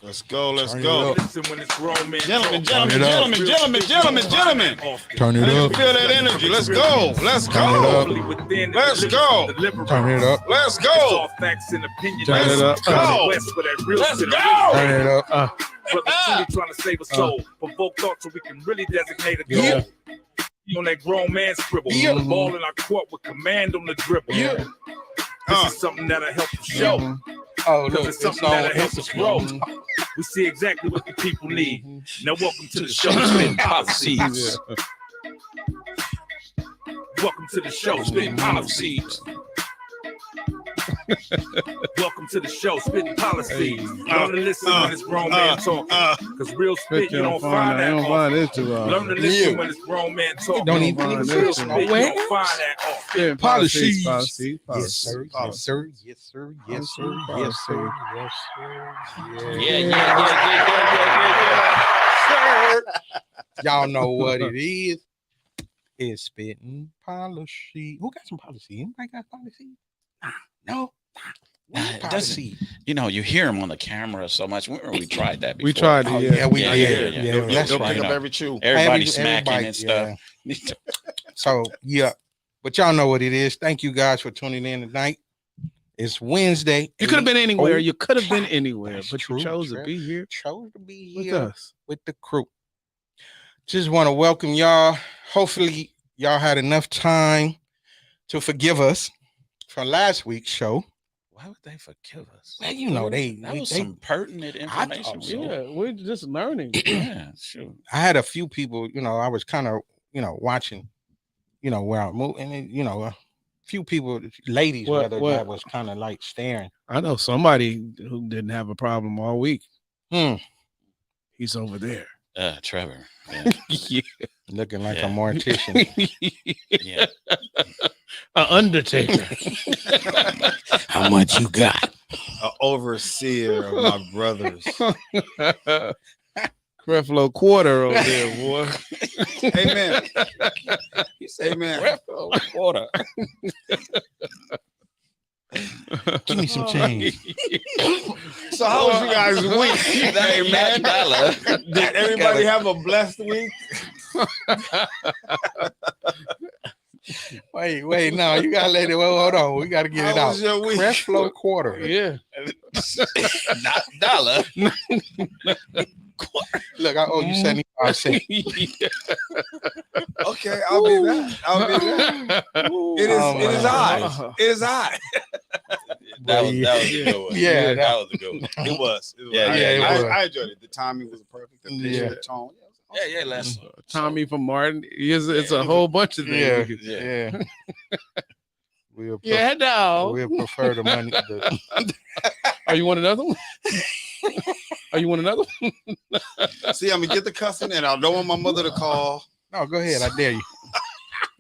Let's go. Gentlemen. Turn it up. Feel that energy. Let's go. Turn it up. Let's go. Turn it up. Let's go. Turn it up. Go. Let's go. Turn it up. Brother trying to save a soul. Provoke thought so we can really designate a goal. Yeah. On that grown man scribble. Yeah. Ball in our court with command on the dribble. Yeah. This is something that'll help you show. Oh, Because look, it's something that'll help us grow. Mhm. We see exactly what the people need. Now welcome to the show, Spitt'n Pollaseedz. Welcome to the show, Spitt'n Pollaseedz. Welcome to the show, Spitt'n Pollaseedz. Learn to listen when it's grown man talking. Because real spit, you don't find that often. Learn to listen when it's grown man talking. Don't even Real listen. spit, you don't find that often. Pollaseedz. Yes, sir. Yes, sir. Yes, sir. Yes, sir. Yes, sir. Yes, sir. Yeah. Y'all know what it is. It's Spitt'n Pollaseedz. Who got some Pollaseedz? Anybody got Pollaseedz? No. It doesn't, you hear him on the camera so much. We tried that before. We tried it. Oh, Yeah, we Yeah, did. yeah, Yeah, that's They'll right. pick up every chew. Everybody smacking and stuff. So, yeah. But y'all know what it is. Thank you guys for tuning in tonight. It's Wednesday. You could have been anywhere. Oh, You could have been anywhere, that's but true, you chose to Trev. be here Chose to be with here us. with the crew. Just want to welcome y'all. Hopefully, y'all had enough time to forgive us from last week's show. Why would they forgive us? Well, you know, That was some pertinent information. Yeah, we're just learning. Yeah, sure. I had a few people, I was kind of, watching, where I'm moving, and, a few people, ladies, What- that was kind of like staring. I know somebody who didn't have a problem all week. Hmm. He's over there. Trevor. Yeah. Yeah. Looking like Yeah. a mortician. Yeah. An undertaker. How much you got? An overseer of my brothers. Creflo quarter over there, boy. Amen. Amen. Water. Give me some change. So how was you guys' week? Hey, man. Did everybody have a blessed week? Wait, no, you gotta let it. Well, hold on, we gotta get it How out. was your week? Creflo quarter. Yeah. Not dollar. Look, I owe you 75 cents. Okay, I'll be that. It is I. It is I. That was a good one. Yeah, that was a good one. It was. Yeah, it was. I enjoyed it. The timing was perfect. The pitch, Yeah. the tone. Yeah, let's. Tommy from Martin. It's a whole bunch of Yeah, things. yeah. We'll Yeah, no. we'll prefer the money. Are you want another one? Are you want another one? See, I'm gonna get the cussing, and I don't want my mother to call. No, go ahead. I dare you.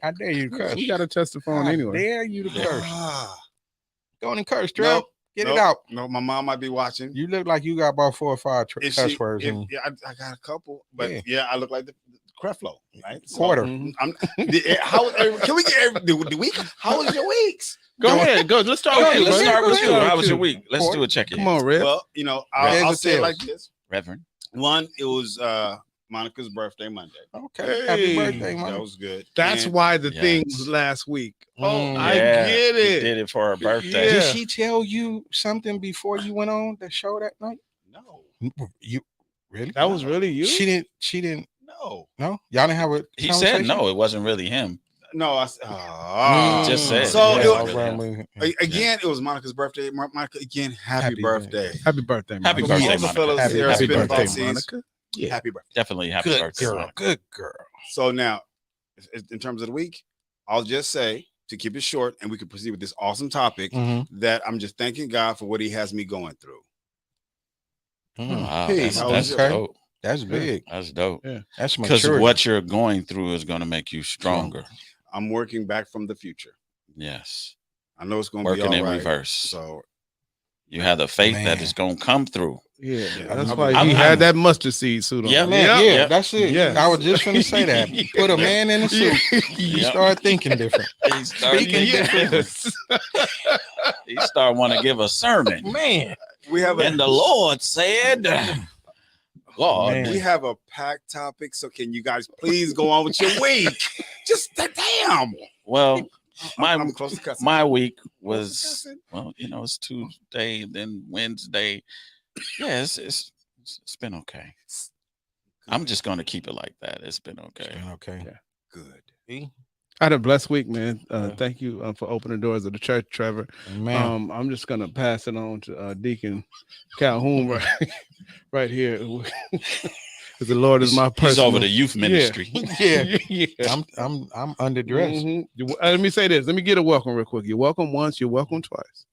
I dare you to curse. We got to test the phone I anyway. dare you to curse. Ah, Go on and curse, Trev. Nope, Get nope, it out. No, my mom might be watching. You look like you got about 4 or 5 If cuss she- words. if- in you. yeah, I got a couple, but Yeah. yeah, I look like the Creflo, right? So, Quarter. I'm, how can we get the week? How was your weeks? Go ahead. Go. Let's start. Okay, with let's you, start man. with you. Go How ahead. was your week? Let's do a check-in. Come on, Red. Well, I'll say it like this. Reverend. One, it was Monica's birthday Monday. Okay. Happy birthday, That man. was good. That's And why the Yes. thing was last week. Mm. I Yeah, get we it. did it for her birthday. Yeah. Did she tell you something before you went on the show that night? no, You really? That was really you. She didn't. no, No, y'all didn't have a. He said conversation? no, it wasn't really him. no. Just said. So Yeah, again, it was Monica's birthday. Monica, again, happy birthday. Happy birthday, man. Happy From birthday, all the Monica. fellas Happy here at birthday, Spitt'n birthday, Pollaseedz, Monica. Yeah. happy birthday. Definitely happy Good birthday. girl. Monica. Good girl. So now, in terms of the week, I'll just say, to keep it short and we can proceed with this awesome topic, that I'm just thanking God for what he has me going through. Wow, Peace. that's Okay. dope. That's big. That's dope. That's Because mature. what you're going through is going to make you stronger. I'm working back from the future. Yes. I know it's going to be Working all in right. reverse. So You have the faith that Man. it's going to come through. Yeah, Yeah, that's I'm- why I'm- he had that mustard seed suit on. Yeah, Man, Yeah, yeah, yeah. that's it. Yes. I was just gonna say that. Put a man in a suit. You Yep. start thinking different. He started Speaking Yes. he started wanting to give a sermon. Man, We have And the Lord said, God. Man. we have a packed topic, so can you guys please go on with your week? Just damn. Well, I'm close to cussing. my week Close was, to cussing. well, it's Tuesday, then Wednesday. Yeah, it's been okay. I'm just going to keep it like that. It's been okay. Okay. Yeah. Good. See? I had a blessed week, man. Thank you for opening the doors of the church, Trevor. Man. I'm just gonna pass it on to Deacon Calhoun right here. Because the Lord is my person. He's over the youth ministry. Yeah. Yeah. I'm underdressed. Let me say this. Let me get a welcome real quick. You're welcome once. You're welcome twice.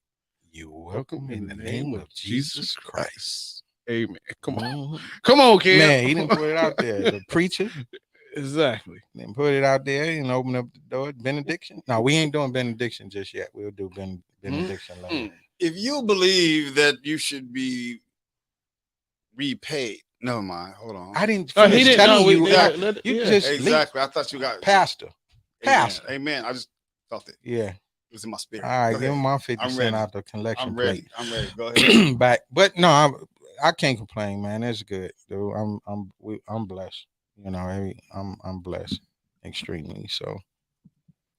You're welcome in the name of Jesus Christ. Amen. Come on. Mhm. Come on, kid. Man, he didn't put it out there. The preacher Exactly. didn't put it out there and open up the door. Benediction. No, we ain't doing benediction just yet. We'll do benediction later. If you believe that you should be repaid, never mind. Hold on. I didn't Oh, he finish didn't. telling No, you we- that. let- You yeah. just Exactly. I thought you got Pastor. Amen. Pastor. Amen. I just felt it. Yeah. It was in my spirit. All right. Go Give him ahead. my 50 I'm cent ready. out the collection I'm ready. plate. I'm ready. Go ahead. Back. But no, I can't complain, man. It's good, dude. I'm blessed. I'm blessed extremely. So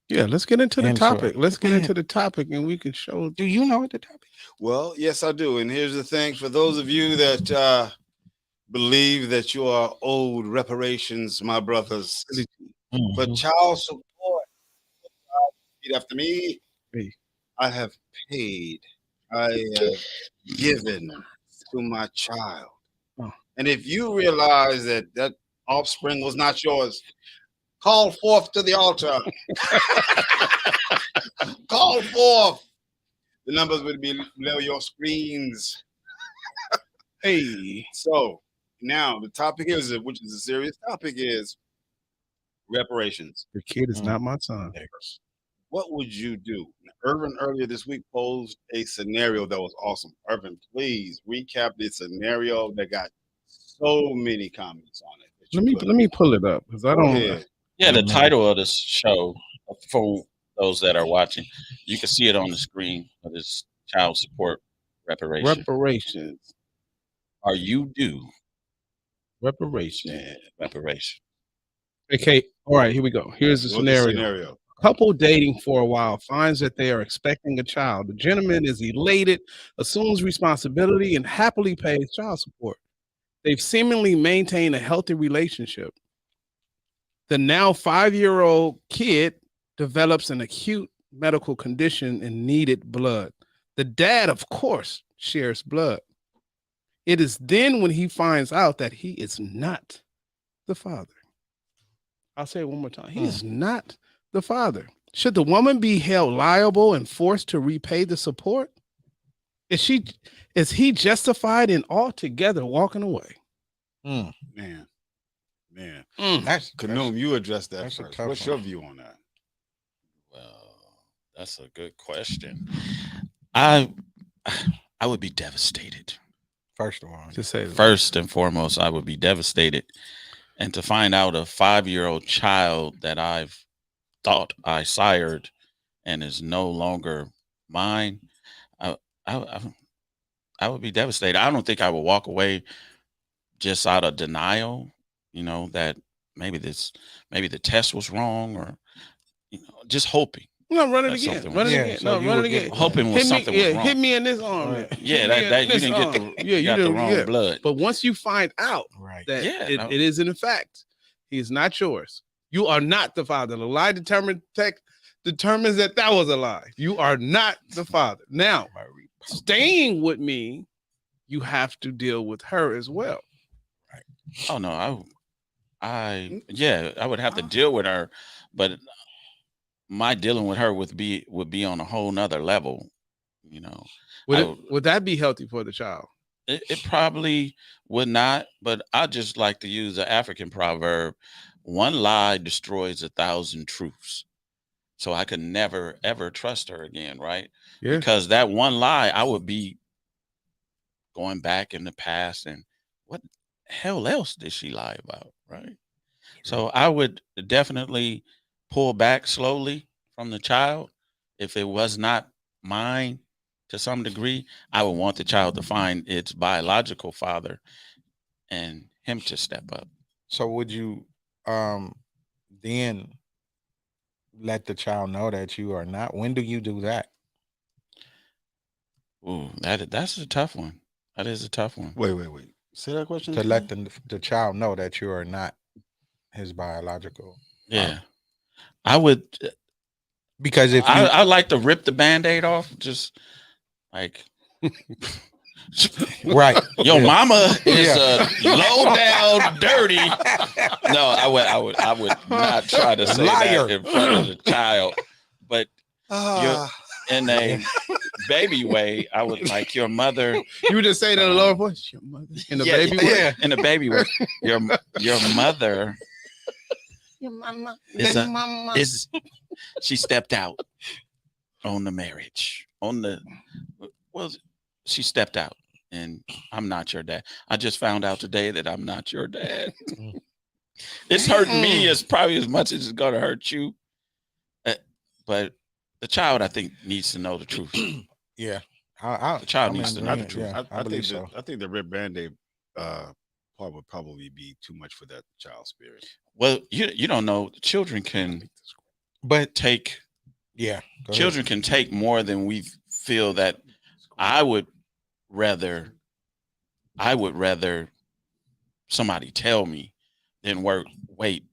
Yeah, let's get into the And so- topic. Let's get into the topic and we can show. do you know what the topic? Well, yes, I do. And here's the thing: for those of you that believe that you are owed reparations, my brothers, but Mhm. child support, repeat after me. Hey. I have paid. I have given to my child. Oh. And if you realize that that offspring was not yours, call forth to the altar. Call forth. The numbers would be below your screens. Hey. So now the topic is, which is a serious topic, is reparations. The kid is not my son. What would you do? Irvin earlier this week posed a scenario that was awesome. Irvin, please recap the scenario that got so many comments on it. that you put. Let me pull it up because I Go don't. ahead. Yeah, the title of this show, for those that are watching, you can see it on the screen, but it's child support reparation. Reparations. Are you due Reparation. reparation? Okay. All right. Here we go. Here's the scenario. Couple dating for a while finds that they are expecting a child. The gentleman is elated, assumes responsibility, and happily pays child support. They've seemingly maintained a healthy relationship. The now 5-year-old kid develops an acute medical condition and needed blood. The dad, of course, shares blood. It is then when he finds out that he is not the father. I'll say it one more time. He is not the father. Should the woman be held liable and forced to repay the support? Is he justified in altogether walking away? Man. That's Kanoom, you address that that's a first. tough What's one. your view on that? Well, that's a good question. I would be devastated. first of all. To say that. First and foremost, I would be devastated. And to find out a 5-year-old child that I've thought I sired and is no longer mine, I would be devastated. I don't think I would walk away just out of denial, that maybe the test was wrong, or just hoping. No, run it That's again. something Run it Yeah, again. so No, you run it would get again. Hoping was something was wrong. Hit me in this arm. Right. man. Yeah, Hit me in that you this didn't get arm. the Yeah, you got the wrong blood. But once you find out Right. that Yeah, no. it is in fact, he is not yours. You are not the father. The lie determines that was a lie. You are not the father. Now, staying with me, you have to deal with her as well. Oh no, I would have to deal with her, but my dealing with her would be on a whole nother level. Would that be healthy for the child? It probably would not, but I just like to use the African proverb: one lie destroys 1,000 truths. So I could never ever trust her again, right? Yeah. Because that one lie, I would be going back in the past, and what hell else did she lie about, right? So I would definitely pull back slowly from the child if it was not mine, to some degree, I would want the child to find its biological father and him to step up. So would you then let the child know that you are not? When do you do that? Ooh, that's a tough one. That is a tough one. Wait. Say that question To again? let the child know that you are not his biological. Yeah. I would, because if I like to rip the Band-Aid off, just like right. Your mama is low down dirty. No, I would not try to say that in front of the child. But in a baby way, I would like your mother. You would just say that in a lower voice. Your mother in a baby way. Yeah, in a baby way. Your mother. Your mama is she stepped out on the marriage she stepped out, and I'm not your dad. I just found out today that I'm not your dad. It's hurting me as probably as much as it's gonna hurt you, but the child, I think, needs to know the truth. Yeah, the child needs to know the truth. Yeah, I think the Rip Band-Aid part would probably be too much for that child's spirit. Well, you don't know. Children can, take. Yeah, children can take more than we feel that. I would rather somebody tell me than wait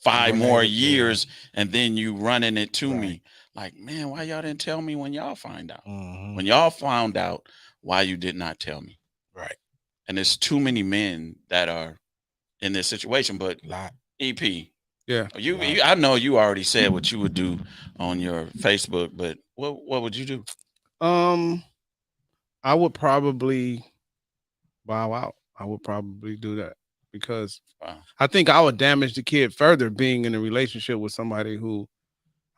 5 more years and then you running it to me. Like, man, why y'all didn't tell me when y'all find out? When y'all found out, why you did not tell me? Right. And there's too many men that are in this situation. But EP, yeah, you I know you already said what you would do on your Facebook, but what would you do? I would probably bow out. I would probably do that because I think I would damage the kid further being in a relationship with somebody who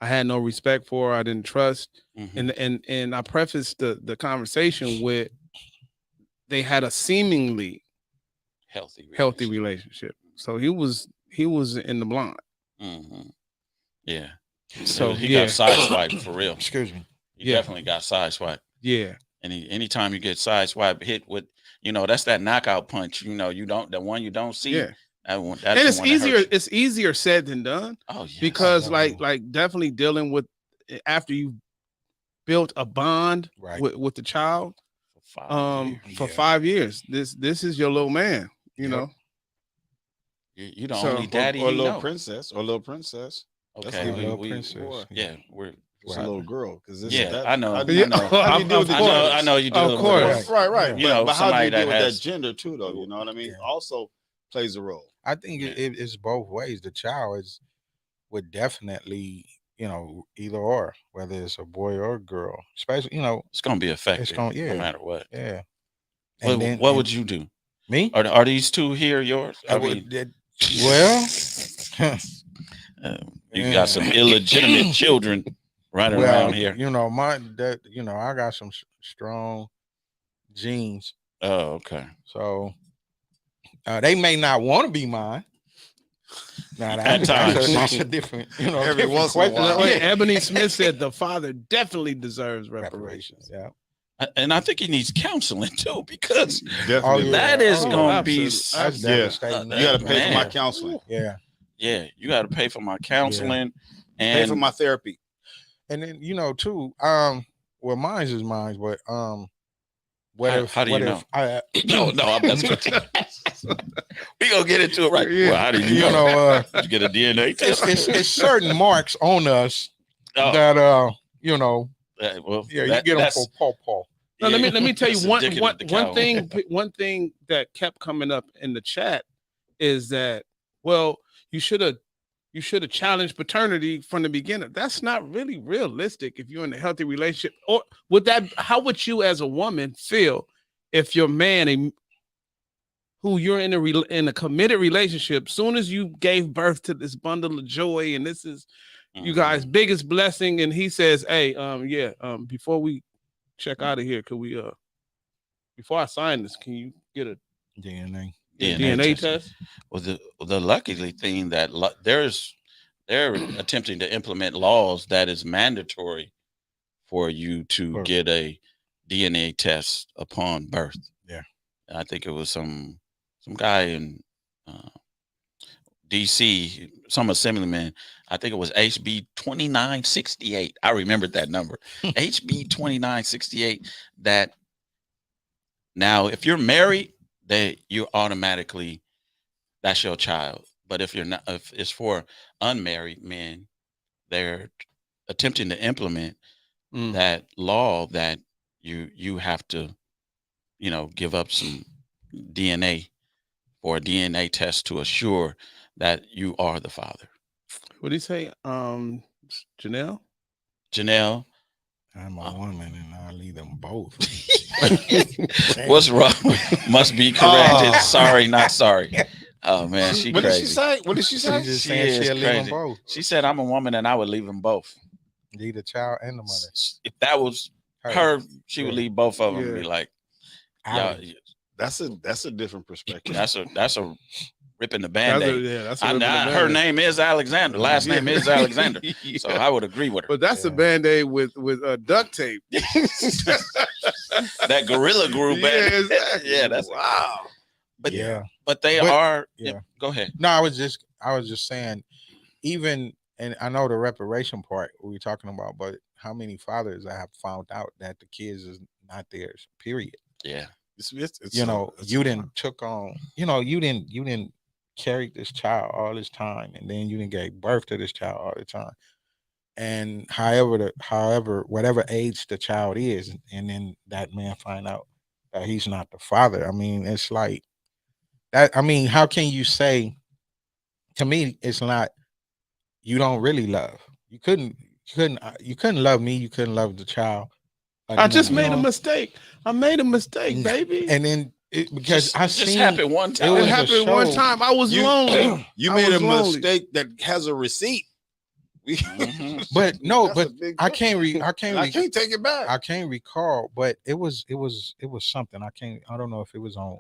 I had no respect for, I didn't trust. And I prefaced the conversation with they had a seemingly healthy relationship. So he was in the blind. Yeah. So he got sideswiped for real. Excuse me. He definitely got sideswiped. Yeah. And anytime you get sideswiped, hit with, that's that knockout punch. The one you don't see. Yeah. That's and it's easier. It's easier said than done. Oh, yes. Because like definitely dealing with after you built a bond with the child for 5 years. This is your little man. You know. You the only daddy or little princess. Okay, It's a little girl because I know. I know you do. Of course, right. But how do you deal with that gender too, though? You know what I mean? Also plays a role. I think it's both ways. The child would definitely, either or, whether it's a boy or a girl, especially, it's gonna be effective. No matter what. Yeah. What would you do? Me? Are these two here yours? You got some illegitimate children running around here. I got some strong genes. Oh, okay. So they may not want to be mine. Now, at times, that's a different, every once in a while. Ebony Smith said the father definitely deserves reparations. Yeah. And I think he needs counseling too, because definitely. that is going to be devastating. You got to pay for my counseling. Yeah. Yeah, you got to pay for my counseling and pay for my therapy. And then too, well, mine's is mine, but how do you know? No, I'm just we gonna get into it, right? Yeah. Well, how do you know? Did you get a DNA test? It's certain marks on us that you get them for paw. No, let me tell you one thing that kept coming up in the chat is that, well, you should have challenged paternity from the beginning. That's not really realistic if you're in a healthy relationship. Or how would you as a woman feel if your man who you're in a committed relationship, soon as you gave birth to this bundle of joy and this is you guys' biggest blessing, and he says, hey, before we check out of here, could we before I sign this, can you get a DNA test? Well, the luckily thing that they're attempting to implement laws that is mandatory for you to get a DNA test upon birth. Yeah. And I think it was some guy in DC, some assemblyman. I think it was HB 2968. I remembered that number. HB 2968. That now, if you're married, you automatically, that's your child. But if you're not, if it's for unmarried men, they're attempting to implement that law that you have to, give up some DNA for a DNA test to assure that you are the father. What do you say? Janelle? Janelle. I'm a woman and I leave them both. What's wrong? Must be corrected. Sorry, not sorry. Oh man, she what crazy. Did she say? What did she say? She just She saying is she'll leave them crazy. both. She said, "I'm a woman and I would leave them both." Leave the child and the mother. If that was her, she would leave both of them and be like, "Yeah, that's a different perspective. That's a ripping the Band-Aid." That's her name is Alexander. Last name is Alexander. So I would agree with her. But that's a Band-Aid with duct tape. That Gorilla Glue Band-Aid. Exactly. Yeah, that's wow. But but they are. Yeah. Go ahead. No, I was just saying, even, and I know the reparation part we were talking about, but how many fathers I have found out that the kids is not theirs, period. Yeah. It's you didn't took on, you didn't carry this child all this time, and then you didn't give birth to this child all the time. And however, whatever age the child is, and then that man find out that he's not the father. I mean, it's like that. I mean, how can you say, to me, it's not, you don't really love. You couldn't love me. You couldn't love the child. I just made a mistake. I made a mistake, baby. And then because I just happened one time. It happened one time. I was lonely. You made a mistake that has a receipt. But no, but I can't take it back. I can't recall, but it was something. I don't know if it was on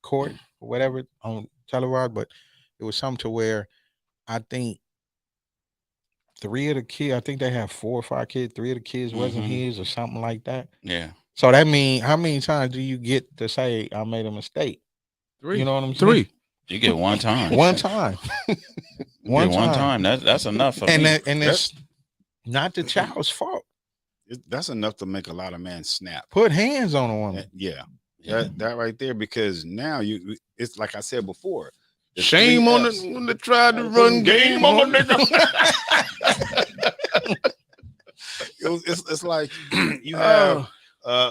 court or whatever on televised, but it was something to where I think 3 of the kids, I think they have 4 or 5 kids, 3 of the kids wasn't his or something like that. Yeah. So that means, how many times do you get to say I made a mistake? 3. You know what I'm saying? 3. You get one time. One time. One time. That's enough for me. And it's not the child's fault. That's enough to make a lot of men snap. Put hands on a woman. Yeah. That right there, because now it's like I said before. Shame on it when they tried to run game on a nigga. It's like you have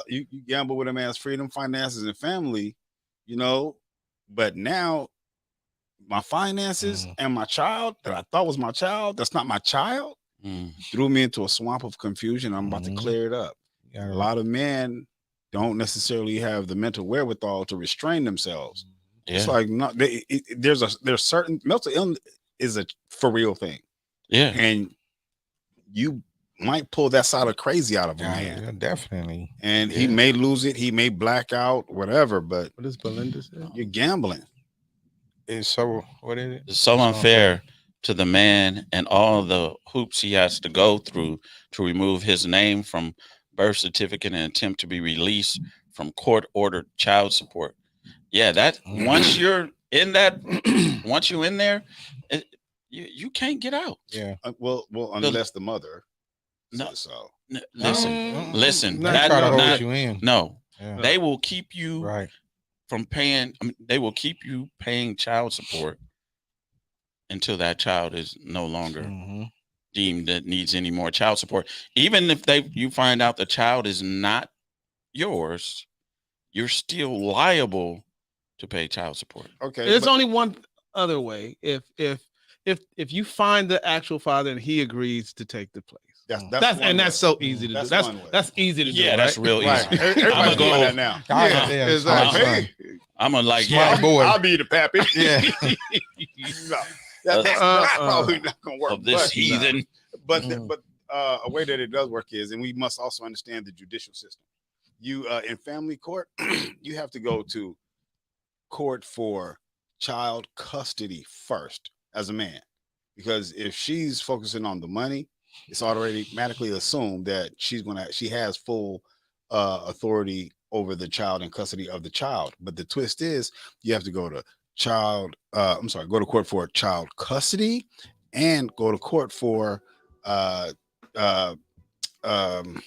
you gamble with a man's freedom, finances, and family, but now my finances and my child that I thought was my child, that's not my child, threw me into a swamp of confusion. I'm about to clear it up. A lot of men don't necessarily have the mental wherewithal to restrain themselves. Yeah. It's like there's certain mental illness is a for real thing. Yeah, and you might pull that side of crazy out of a man. Yeah, definitely. And he may lose it, he may black out, whatever. But what does Belinda say? You're gambling. It's so, what is it? It's so unfair to the man and all the hoops he has to go through to remove his name from birth certificate and attempt to be released from court-ordered child support. Yeah, that once you're in that, once you're in there, you can't get out. Yeah. Well, unless the mother. Listen. Not try to hold you in. No, yeah. They will keep you from paying. They will keep you paying child support until that child is no longer deemed that needs any more child support. Even if you find out the child is not yours, you're still liable to pay child support. Okay. There's only one other way. If you find the actual father and he agrees to take the place. That's so easy to do. That's easy to do. Yeah, that's real easy. Everybody's doing that now. Yeah, exactly. I'm like, boy. I'll be the pappy. Yeah. That's probably not gonna work. Of this heathen. But a way that it does work is, and we must also understand the judicial system. You in family court, you have to go to court for child custody first as a man, because if she's focusing on the money it's automatically assumed that she has full authority over the child and custody of the child. But the twist is you have to go to go to court for child custody and go to court for uh, uh, um,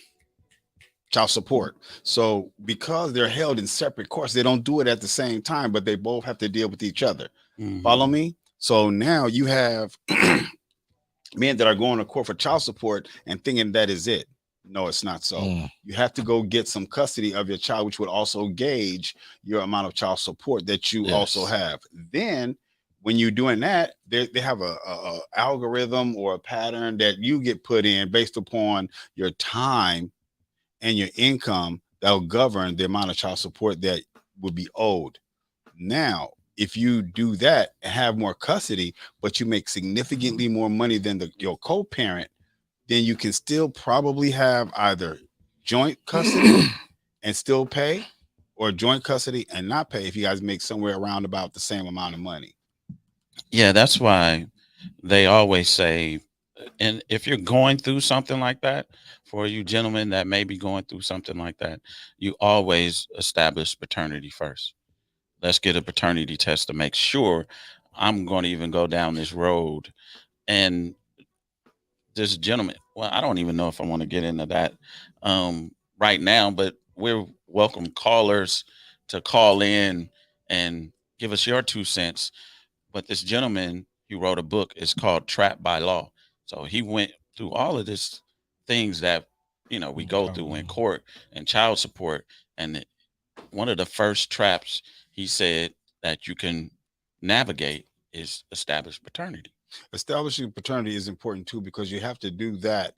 child support. So because they're held in separate courts, they don't do it at the same time, but they both have to deal with each other. Follow me? So now you have men that are going to court for child support and thinking that is it. No, it's not so. You have to go get some custody of your child, which would also gauge your amount of child support that you also have. Then when you're doing that, they have a algorithm or a pattern that you get put in based upon your time and your income that will govern the amount of child support that would be owed. Now, if you do that and have more custody, but you make significantly more money than your co-parent, then you can still probably have either joint custody and still pay, or joint custody and not pay if you guys make somewhere around about the same amount of money. Yeah, that's why they always say, and if you're going through something like that, for you gentlemen that may be going through something like that, you always establish paternity first. Let's get a paternity test to make sure I'm going to even go down this road. And this gentleman, well, I don't even know if I want to get into that right now, but we're welcome callers to call in and give us your 2 cents. But this gentleman, he wrote a book. It's called Trapped by Law. So he went through all of this things that, we go through in court and child support. And one of the first traps he said that you can navigate is establish paternity. Establishing paternity is important too, because you have to do that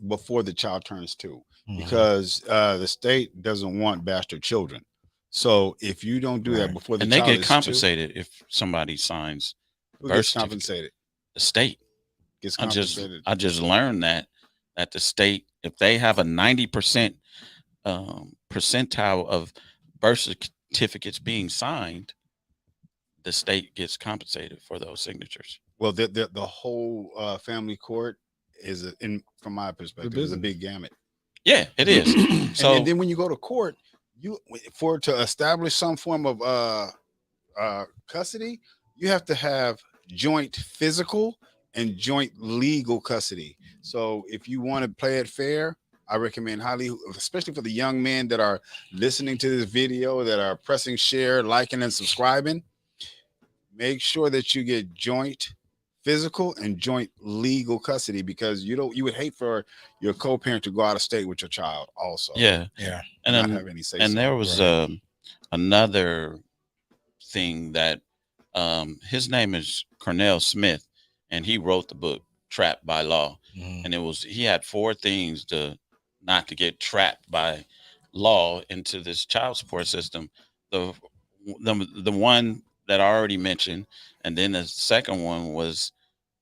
before the child turns 2, because the state doesn't want bastard children. So if you don't do that before the child is 2, and they get compensated if somebody signs birth certificate. Compensated? The state gets compensated. I just learned that the state, if they have a 90% percentile of birth certificates being signed, the state gets compensated for those signatures. Well, the whole family court is, from my perspective, is a big gamut. Yeah, it is. And then when you go to court, to establish some form of custody, you have to have joint physical and joint legal custody. So if you want to play it fair, I recommend highly, especially for the young men that are listening to this video, that are pressing share, liking, and subscribing, make sure that you get joint physical and joint legal custody, because you would hate for your co-parent to go out of state with your child also. Yeah. And not have any say. And there was another thing that his name is Cornell Smith, and he wrote the book Trapped by Law. And he had 4 things not to get trapped by law into this child support system. The one that I already mentioned, and then the second one was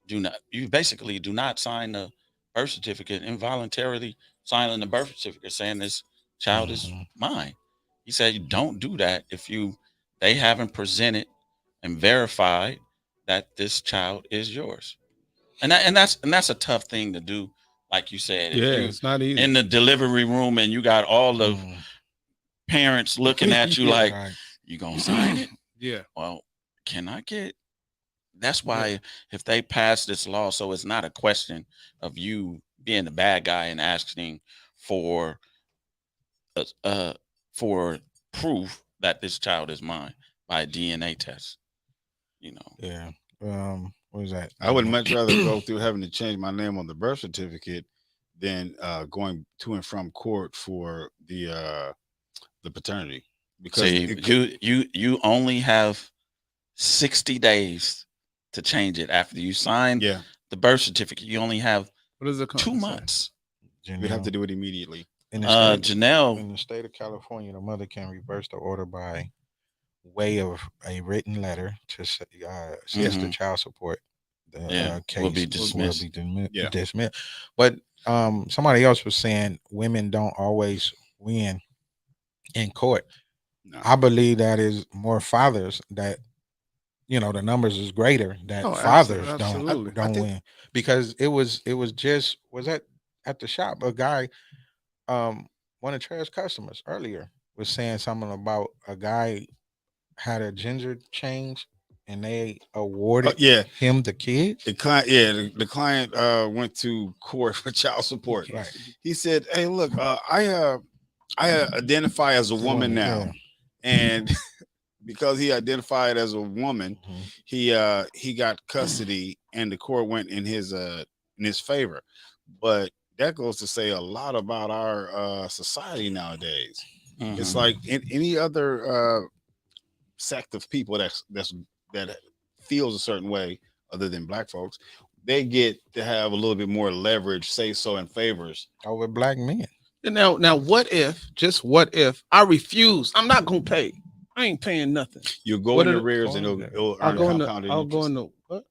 you basically do not sign the birth certificate, involuntarily signing the birth certificate saying this child is mine. He said you don't do that if they haven't presented and verified that this child is yours. And that's a tough thing to do. Like you said, it's not easy in the delivery room and you got all the parents looking at you like, you gonna sign it? Yeah. Well, can I get? That's why if they pass this law, so it's not a question of you being the bad guy and asking for proof that this child is mine by a DNA test. Yeah. What was that? I would much rather go through having to change my name on the birth certificate than going to and from court for the paternity. Because you only have 60 days to change it after you sign the birth certificate. You only have 2 months. You have to do it immediately. In Janelle, in the state of California, the mother can reverse the order by way of a written letter to the child support. The case will be dismissed. Dismissed. But somebody else was saying women don't always win in court. No. I believe that is more fathers that the numbers is greater that fathers don't win, because it was just at the shop, a guy, one of Trey's customers earlier was saying something about a guy had a ginger change and they awarded him the kid. The client went to court for child support. Right. He said, "Hey, look, I identify as a woman now, and because he identified as a woman, he got custody, and the court went in his favor. But that goes to say a lot about our society nowadays. It's like in any other sect of people that feels a certain way other than black folks, they get to have a little bit more leverage, say so, in favors over black men. And now what if I refuse? I'm not gonna pay. I ain't paying nothing. You go in the rears and it'll earn compounded interest. I'll go in the what?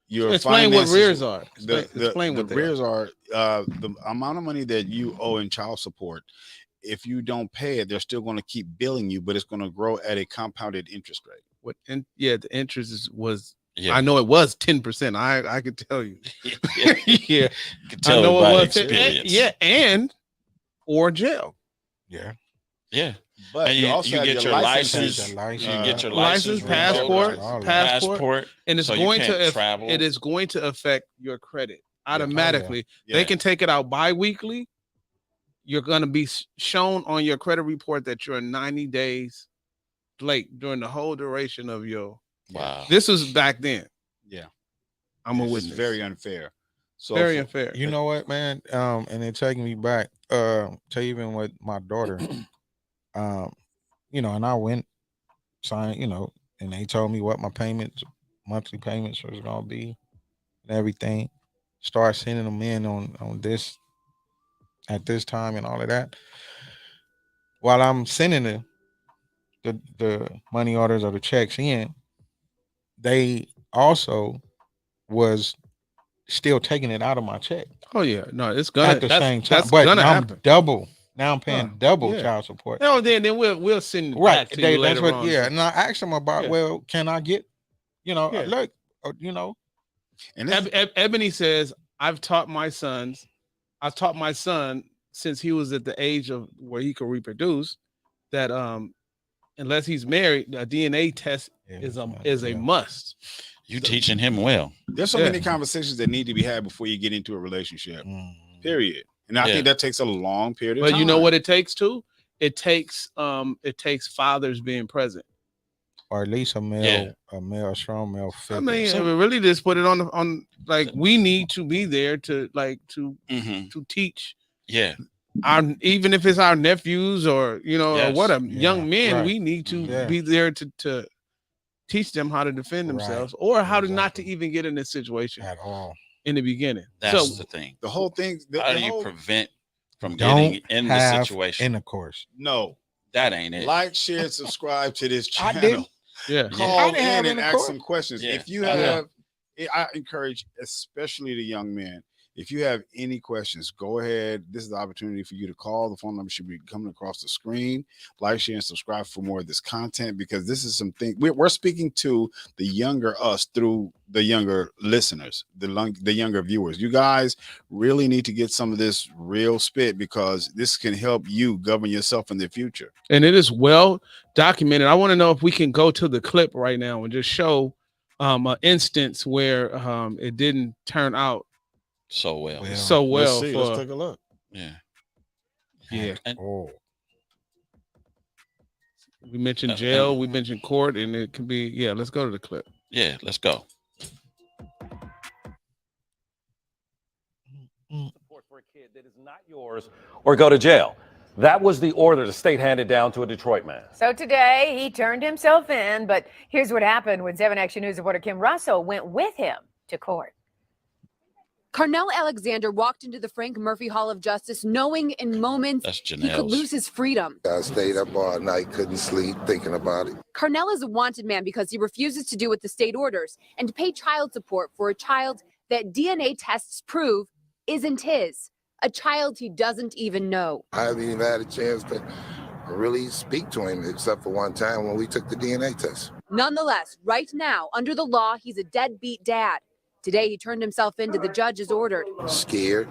Explain what rears are. Explain what the rears are. The amount of money that you owe in child support, if you don't pay it, they're still going to keep billing you, but it's going to grow at a compounded interest rate. The interest was. Yeah. I know it was 10%. I could tell you. Yeah, I know it was 10%. And or jail. Yeah. But and you also get your license. You get your license, passport, and it's so going to affect your credit automatically. They can take it out bi-weekly. You're going to be shown on your credit report that you're 90 days late during the whole duration of your. Wow. This was back then. Yeah. I'm a witness. It's very unfair. So very unfair. You know what, man? And it taking me back to even with my daughter. And I went, signed, and they told me what my monthly payments was gonna be and everything. Start sending them in on this at this time and all of that. While I'm sending the money orders or the checks in, they also was still taking it out of my check. Oh yeah, no, it's gonna at the same time. But I'm Now I'm paying double child support. No, then we'll send it back to you later on. Yeah, and I asked them about, well, can I get, look, And Ebony says, I've taught my son since he was at the age of where he could reproduce that unless he's married, a DNA test is a must. You teaching him well. There's so many conversations that need to be had before you get into a relationship. Period. And I think that takes a long period of time. But you know what it takes too? It takes fathers being present. Or at least a strong male figure. I mean, we really just put it on like we need to be there to teach. Yeah. Even if it's our nephews or young men, we need to be there to teach them how to defend themselves or how to not to even get in this situation at all in the beginning. That's the thing. The whole thing. How do you prevent from getting in the situation? Intercourse. No, that ain't it. Like, share, subscribe to this channel. I didn't. Yeah. Call in and ask some questions. If you have, I encourage, especially the young men, if you have any questions, go ahead. This is the opportunity for you to call. The phone number should be coming across the screen. Like, share, and subscribe for more of this content, because this is something we're speaking to the younger us through the younger listeners, the younger viewers. You guys really need to get some of this real spit, because this can help you govern yourself in the future. And it is well documented. I want to know if we can go to the clip right now and just show an instance where it didn't turn out so well. Let's see. Let's take a look. Yeah. We mentioned jail, we mentioned court, and it can be let's go to the clip. Yeah, let's go. Support for a kid that is not yours, or go to jail. That was the order the state handed down to a Detroit man. So today he turned himself in, but here's what happened when 7 Action News reporter Kim Russell went with him to court. Carnell Alexander walked into the Frank Murphy Hall of Justice knowing in moments he could lose his freedom. I stayed up all night, couldn't sleep, thinking about it. Carnell is a wanted man because he refuses to do what the state orders and to pay child support for a child that DNA tests prove isn't his, a child he doesn't even know. I haven't even had a chance to really speak to him except for one time when we took the DNA test. Nonetheless, right now, under the law, he's a deadbeat dad. Today, he turned himself in to the judge as ordered. Scared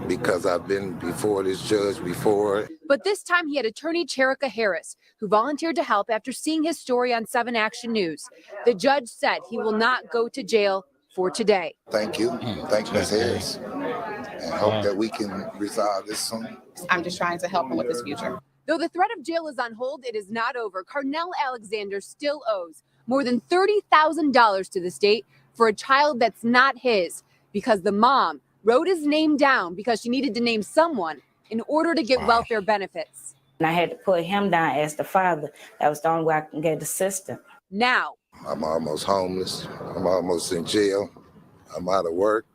because I've been before this judge before. But this time, he had attorney Cherika Harris, who volunteered to help after seeing his story on 7 Action News. The judge said he will not go to jail for today. Thank you. Thank Ms. Harris. And hope that we can resolve this soon. I'm just trying to help him with his future. Though the threat of jail is on hold, it is not over. Carnell Alexander still owes more than $30,000 to the state for a child that's not his, because the mom wrote his name down because she needed to name someone in order to get welfare benefits. And I had to put him down as the father. That was the only way I can get assistance. Now, I'm almost homeless. I'm almost in jail. I'm out of work.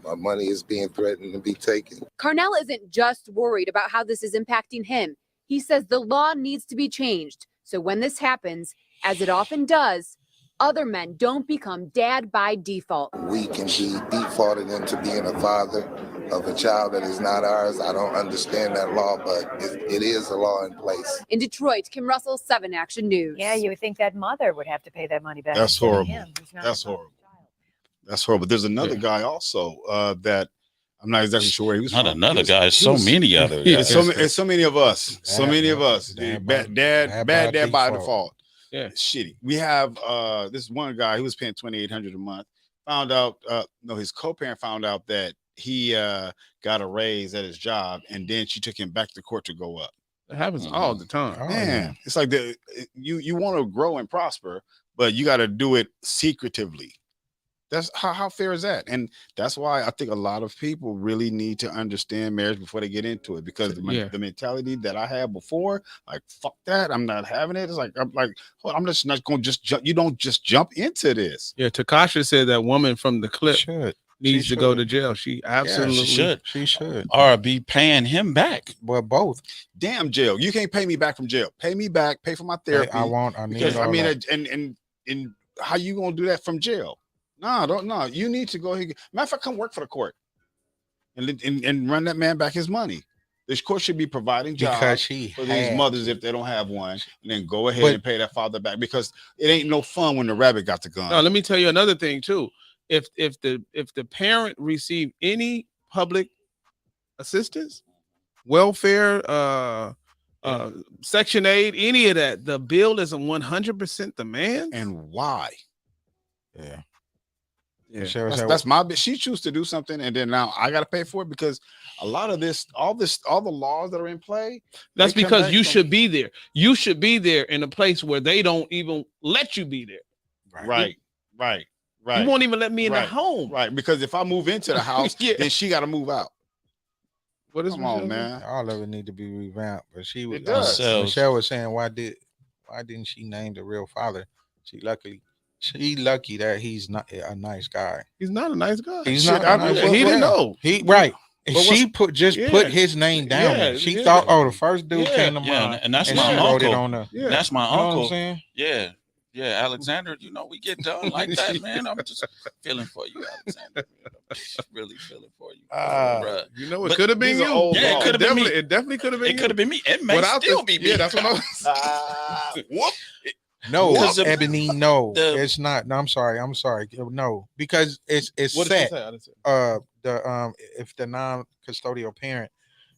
My money is being threatened to be taken. Carnell isn't just worried about how this is impacting him. He says the law needs to be changed, so when this happens, as it often does, other men don't become dad by default. We can be defaulted into being a father of a child that is not ours. I don't understand that law, but it is a law in place. In Detroit, Kim Russell, 7 Action News. Yeah, you would think that mother would have to pay that money back. That's horrible. That's horrible. That's horrible. There's another guy also that I'm not exactly sure where he was. Not from. another guy. So many others. It's so many of us. So many of us. Bad dad by default. Yeah, shitty. We have this one guy who was paying $2,800 a month. Found out, his co-parent found out that he got a raise at his job, and then she took him back to court to go up. It happens all the time. Man, it's like you want to grow and prosper, but you got to do it secretively. That's how fair is that? And that's why I think a lot of people really need to understand marriage before they get into it, because the mentality that I had before, like, fuck that, I'm not having it. It's like, I'm just not going to just jump. You don't just jump into this. Yeah, Takasha said that woman from the clip needs to go to jail. She absolutely she should. Or be paying him back. Well, both. Damn jail. You can't pay me back from jail. Pay me back, pay for my therapy. I need and how you going to do that from jail? No. You need to go ahead. Matter of fact, come work for the court and run that man back his money. This court should be providing jobs for these mothers if they don't have one, and then go ahead and pay that father back, because it ain't no fun when the rabbit got the gun. No, let me tell you another thing too. If the parent received any public assistance, welfare, Section 8, any of that, the bill is 100% the man. And why? Yeah. That's my bitch. She chooses to do something, and then now I got to pay for it, because a lot of this, all the laws that are in play. That's because you should be there. You should be there in a place where they don't even let you be there. Right. You won't even let me in the home. Right. Because if I move into the house, then she got to move out. What is Come on, man? All of it need to be revamped. But she was. Michelle was saying, why didn't she name the real father? She lucky that he's not a nice guy. He's not a nice guy. He's not. He didn't know. She put his name down there. She thought, the first dude came to mind, and that's my uncle. That's my uncle. Yeah, Alexander. We get done like that, man. I'm just feeling for you, Alexander. Really feeling for you. It could have been you. Yeah, it could have been me. It definitely could have been. It could have been me. It may still be me. Yeah, that's what I was. Whoop. No, Ebony, no, it's not. No, I'm sorry. No, because it's set. If the non-custodial parent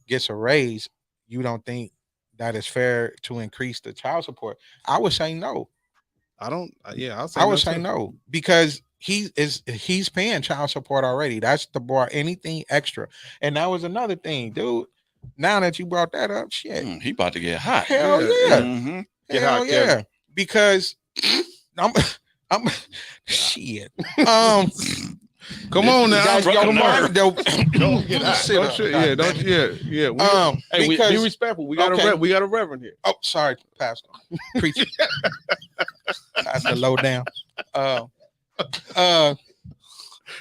gets a raise, you don't think that it's fair to increase the child support? I would say no. I don't. I would say no, because he's paying child support already. That's the bar. Anything extra, and that was another thing, dude. Now that you brought that up, shit, he about to get hot. Hell yeah, mm-hmm. Hell yeah. Kevin. Because I'm shit. Come on now. Don't get out. Hey, be respectful. We got a reverend here. Oh, sorry, Pastor. Preacher. Pastor low down.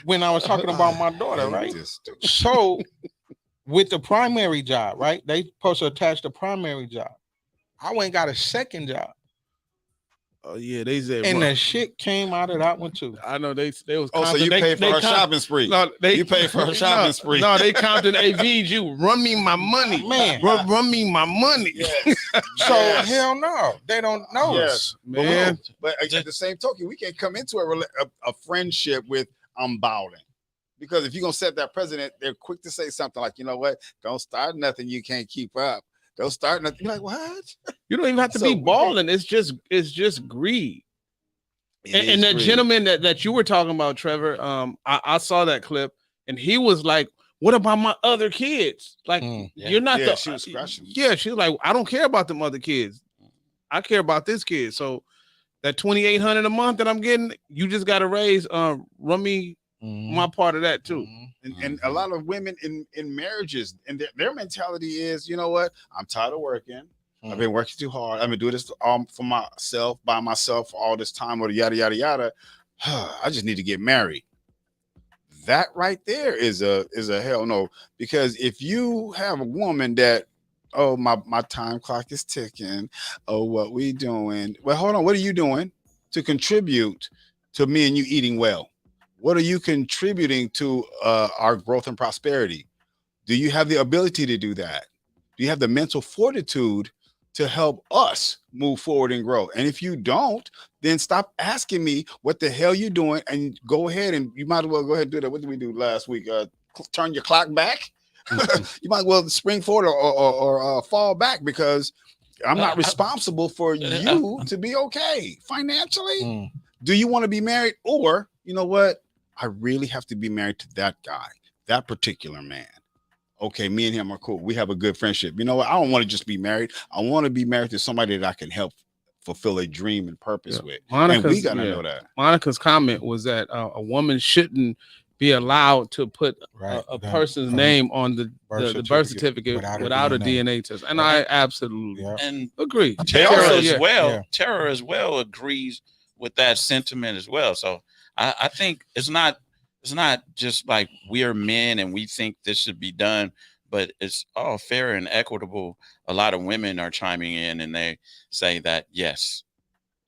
When I was talking about my daughter, right? So with the primary job, right? They supposed to attach the primary job. I went and got a second job. Oh yeah, they said. And the shit came out of that one too. I know they was. Oh, so you paid for her shopping spree? No, you paid for her shopping spree. No, they Compton AV'd you. Run me my money, man. Run me my money. Yes. So hell no, they don't know us, man. But at the same token, we can't come into a friendship with I'm bowing. Because if you're gonna set that precedent, they're quick to say something like, you know what? Don't start nothing you can't keep up. Don't start nothing. You're like, what? You don't even have to be balling. It's just greed. And that gentleman that you were talking about, Trevor, I saw that clip, and he was like, "What about my other kids? Like, you're not the." She was scratching. Yeah, she was like, "I don't care about them other kids. I care about this kid." So that $2,800 a month that I'm getting, you just got to raise. Run me my part of that too. And a lot of women in marriages, and their mentality is, you know what? I'm tired of working. I've been working too hard. I've been doing this for myself, by myself for all this time, or yada, yada, yada. I just need to get married. That right there is a hell no. Because if you have a woman that, oh, my time clock is ticking. Oh, what we doing? Well, hold on. What are you doing to contribute to me and you eating well? What are you contributing to our growth and prosperity? Do you have the ability to do that? Do you have the mental fortitude to help us move forward and grow? And if you don't, then stop asking me what the hell you're doing and go ahead, and you might as well go ahead and do that. What did we do last week? Turn your clock back. You might as well spring forward or fall back, because I'm not responsible for you to be okay financially. Do you want to be married? Or, you know what? I really have to be married to that guy, that particular man. Okay, me and him are cool. We have a good friendship. You know what? I don't want to just be married. I want to be married to somebody that I can help fulfill a dream and purpose with. And we got to know that. Monica's comment was that a woman shouldn't be allowed to put a person's name on the birth certificate without a DNA test. And I absolutely agree. Terror as well agrees with that sentiment as well. So I think it's not just like we're men and we think this should be done, but it's all fair and equitable. A lot of women are chiming in and they say that, yes,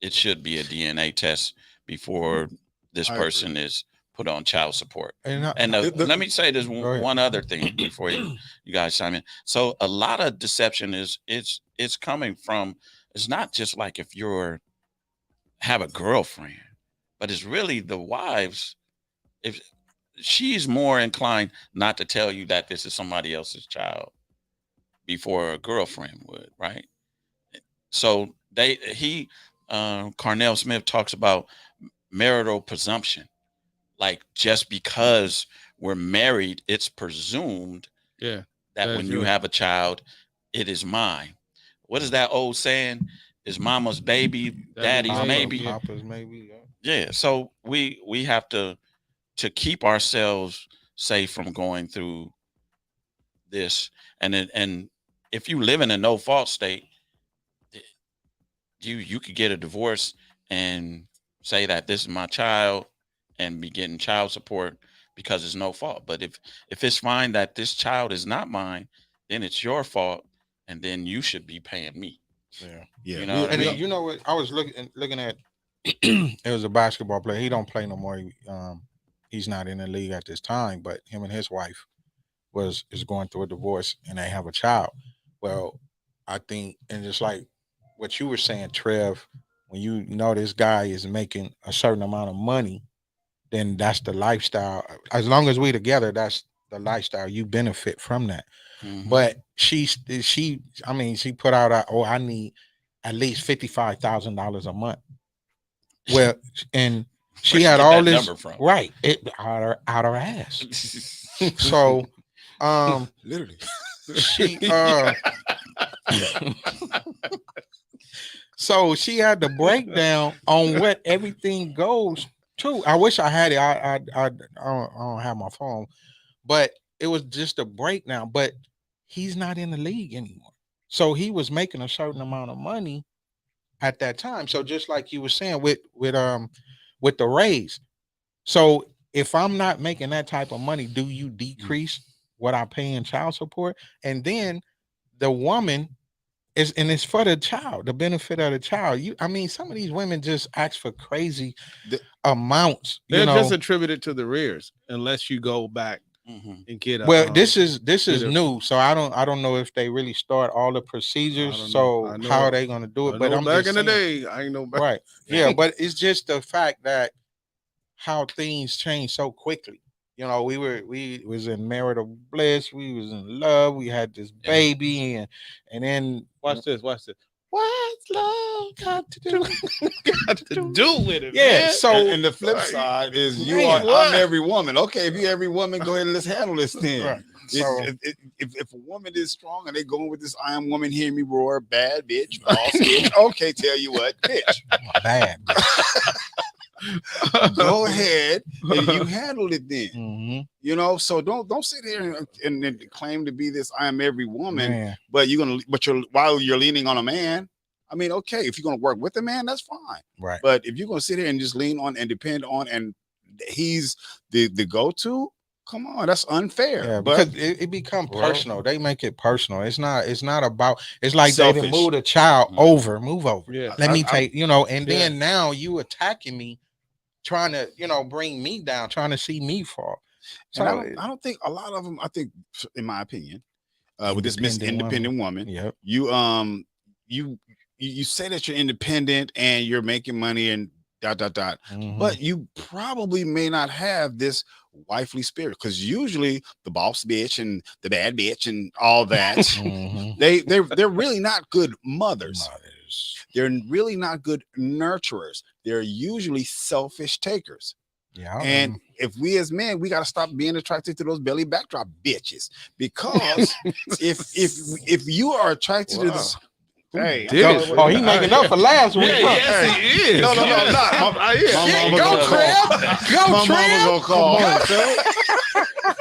it should be a DNA test before this person is put on child support. And let me say this one other thing before you guys chime in. So a lot of deception it's coming from, it's not just like if you're have a girlfriend, but it's really the wives. If she's more inclined not to tell you that this is somebody else's child before a girlfriend would, right? So Carnell Smith talks about marital presumption. Like, just because we're married, it's presumed that when you have a child, it is mine. What is that old saying? Is mama's baby, daddy's maybe. Papa's maybe. Yeah. So we have to keep ourselves safe from going through this. And if you live in a no fault state, you could get a divorce and say that this is my child and be getting child support because it's no fault. But if it's fine that this child is not mine, then it's your fault, and then you should be paying me. Yeah. You know, and you know what? I was looking at. It was a basketball player. He don't play no more. He's not in the league at this time. But him and his wife is going through a divorce, and they have a child. Well, I think, and just like what you were saying, Trev, when you know this guy is making a certain amount of money, then that's the lifestyle. As long as we together, that's the lifestyle. You benefit from that. Mm-hmm. But she put out, I need at least $55,000 a month. Well, and she had all this right out her ass. So, literally, she so she had the breakdown on what everything goes to. I wish I had it. I don't have my phone, but it was just a breakdown. But he's not in the league anymore, so he was making a certain amount of money at that time. So just like you were saying with the raise, so if I'm not making that type of money, do you decrease what I pay in child support? And then the woman it's for the child, the benefit of the child. I mean, some of these women just ask for crazy amounts. They're just attributed to the rears, unless you go back and get a. Well, this is new, so I don't know if they really start all the procedures. So how are they gonna do it? But I'm back in the day, I ain't know back. Right. Yeah, but it's just the fact that how things change so quickly. You know, we was in marital bliss, we was in love, we had this baby, and then watch this. What's love got to do? Got to do with it? Yeah. Man. So and the flip side is I'm every woman. Okay, if you every woman, go ahead and let's handle this thing. Right. If a woman is strong and they going with this I am woman, hear me roar, bad bitch, boss bitch. Okay, tell you what, bitch. Bad. Go ahead and you handle it then. You know, so don't sit here and claim to be this I am every woman, but while you're leaning on a man. I mean, okay, if you're gonna work with a man, that's fine. Right. But if you're gonna sit here and just lean on and depend on and he's the go-to, come on, that's unfair. Yeah, but because it become personal. They make it personal. It's not about. It's like selfish. They move the child move over. Yeah. Let me take, and then now you attacking me, trying to, bring me down, trying to see me fall. So I don't think a lot of them. I think, in my opinion, with this independent woman, you say that you're independent and you're making money and ... But you probably may not have this wifely spirit, because usually the boss bitch and the bad bitch and all that, they're really not good mothers. They're really not good nurturers. They're usually selfish takers. Yeah. And if we as men, we got to stop being attracted to those belly backdrop bitches, because if you are attracted to this. Hey, he making up for last week. Yes, he is. No, not. Go, Trev. My mama gonna call.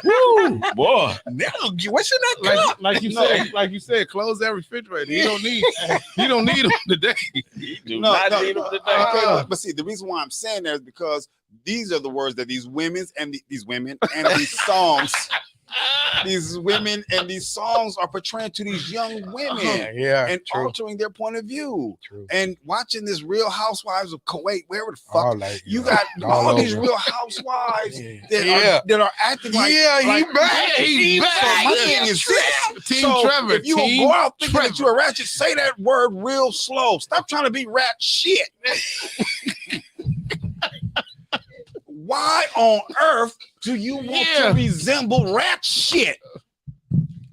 Woo, boy. What's in that cup? Like you said, close that refrigerator. You don't need them today. You do not need them today. Okay, but see, the reason why I'm saying that is because these are the words that these women and these songs. These women and these songs are portraying to these young women, and altering their point of view. And watching this Real Housewives of Kuwait, wherever the fuck you got all these Real Housewives that are acting like he's back. So my thing is this: Team Trevor. If you go out thinking that you're a ratchet, say that word real slow. Stop trying to be rat shit. Why on earth do you want to resemble rat shit?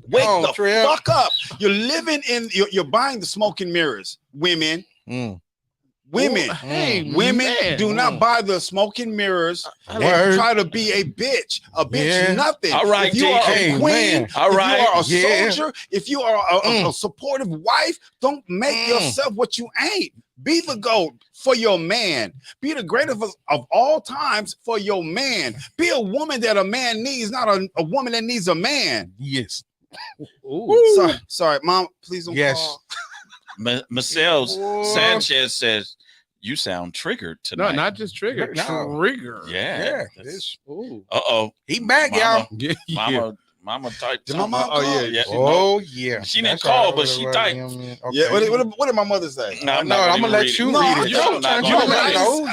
Wake the fuck up. You're living you're buying the smoke and mirrors, women. Women, do not buy the smoke and mirrors and try to be a bitch. A bitch, nothing. All right, if you are a queen, all right, if you are a soldier, if you are a supportive wife, don't make yourself what you ain't. Be the GOAT for your man. Be the greatest of all times for your man. Be a woman that a man needs, not a woman that needs a man. Yes. Sorry, Mom. Please don't call. Michelle Sanchez says you sound triggered tonight. No, not just triggered. Trigger. Yeah. He back, y'all. Mama typed. Did my mom call? Yeah. She didn't call, but she typed. Okay. Yeah. What did my mother say? No, I'm gonna let you read it.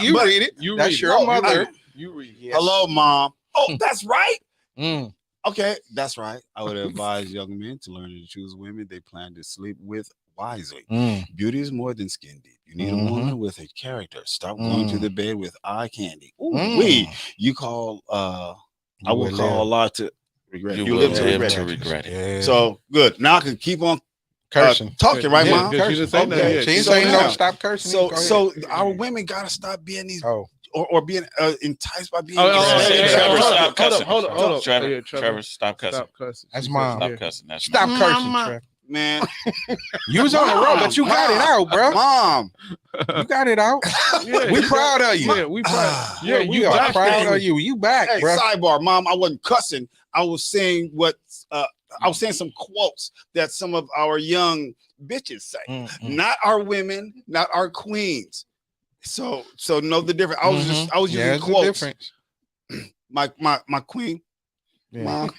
You read it. That's your mother. You read it. Hello, Mom. Oh, that's right. Okay, that's right. I would advise young men to learn to choose women they plan to sleep with wisely. Beauty is more than skin deep. You need a woman with a character. Stop going to the bed with eye candy. You call I will call a lot to regret. You live to regret it. Yeah. So good. Now I can keep on cursing, talking, right, Mom? She didn't say nothing. She didn't say no. Stop cursing. So our women gotta stop being these or being enticed by being. Trevor, stop cussing. Hold on. Trevor, stop cussing. That's Mom. Stop cussing. That's Stop cursing, Trevor. Man, you was on the road, but you got it out, bro. Mom, you got it out. We proud of you. Yeah, we proud. We are proud of you. You back, hey, bro. Sidebar, Mom. I wasn't cussing. I was saying I was saying some quotes that some of our young bitches say. Not our women, not our queens. So know the difference. I was using quotes. My queen. Yeah. Mom.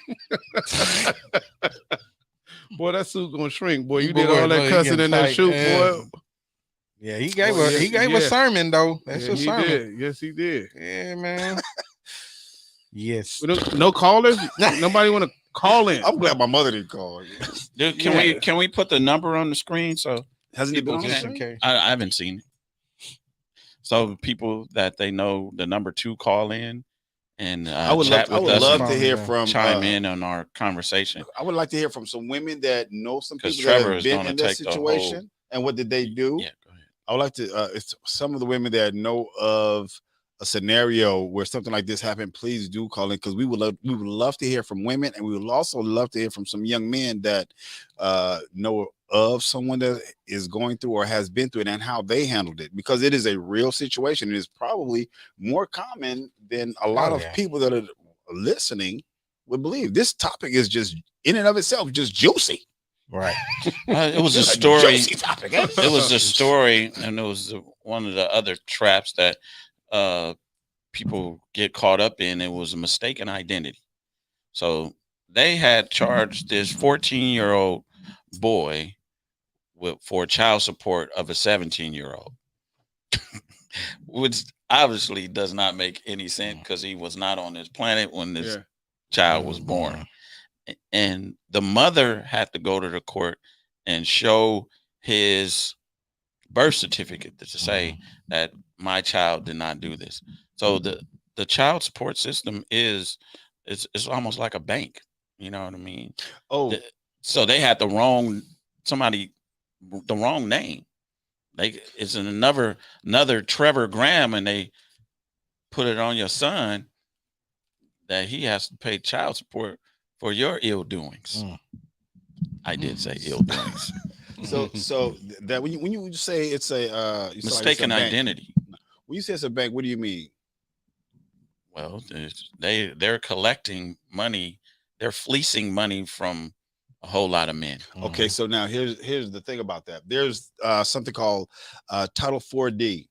Boy, that suit gonna shrink. Boy, you did all that cussing in that shoot, boy. Yeah, he gave a sermon though. That's a sermon. Did. Yes, he did. Yeah, man. Yes. No callers. Nobody want to call in. I'm glad my mother didn't call. Dude, can we put the number on the screen? So hasn't it been on the screen? I haven't seen it. So people that they know the number 2 call in and I would chat love, with us. love to hear from chime in on our conversation. I would like to hear from some women that know some people Trevor that have been in that situation and what did they do. Yeah, go ahead. I would like to it's some of the women that know of a scenario where something like this happened. Please do call in because we would love to hear from women, and we would also love to hear from some young men that know of someone that is going through or has been through it and how they handled it, because it is a real situation. It is probably more common than a lot of people that are listening would believe. This topic is just in and of itself just juicy. Right. It was a story. Topic. It was a story, and it was one of the other traps that people get caught up in. It was a mistaken identity. So they had charged this 14-year-old boy for child support of a 17-year-old, which obviously does not make any sense because he was not on this planet when this child was born. And the mother had to go to the court and show his birth certificate to say that my child did not do this. So the child support system is almost like a bank. You know what I mean? So they had the wrong name. It's another Trevor Graham, and they put it on your son that he has to pay child support for your ill doings. I did say ill doings. So that when you say it's a mistaken identity. When you say it's a bank, what do you mean? Well, they're collecting money. They're fleecing money from a whole lot of men. Okay, so now here's the thing about that. There's something called Title 4D,